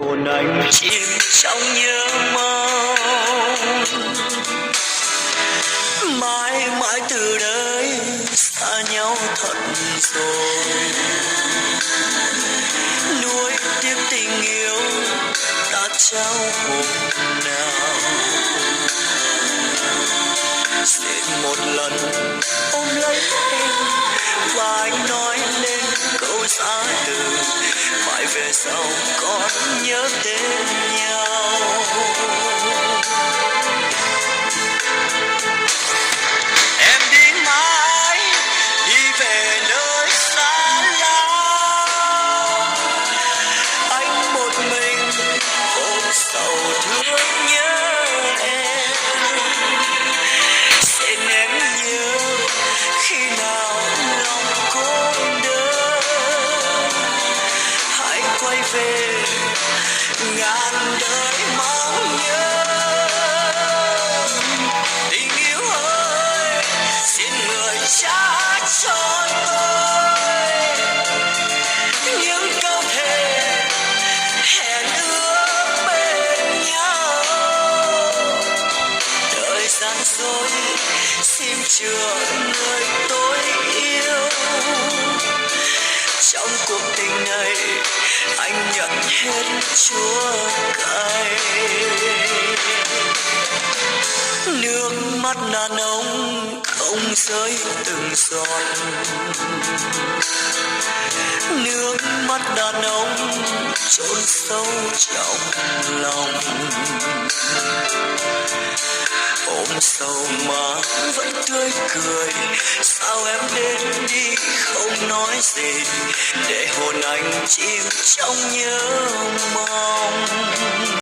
hồn anh chìm trong nhớ mong. Mãi mãi từ đây xa nhau thật rồi, nuối tiếc tình yêu đã trao hôm nào. Xin một lần ôm lấy em và anh nói lên câu giá từ, phải về sau còn nhớ tên nhau. Em đi mãi đi về nơi xa lắm, anh một mình ôm sầu thương nhớ em. Xin em nhớ khi nào lòng cô đơn, hãy quay về ngàn đời mong nhớ. Tình yêu ơi, xin người trả cho tôi những câu thề hẹn ước bên nhau. Thời gian rồi xin chừa người tôi yêu, trong cuộc tình này anh nhận hết chúa cay. Nước mắt đàn ông không rơi từng giọt, nước mắt đàn ông chôn sâu trong lòng. Ôm sầu mà vẫn tươi cười, sao em đến đi không nói gì, để hồn anh chìm trong nhớ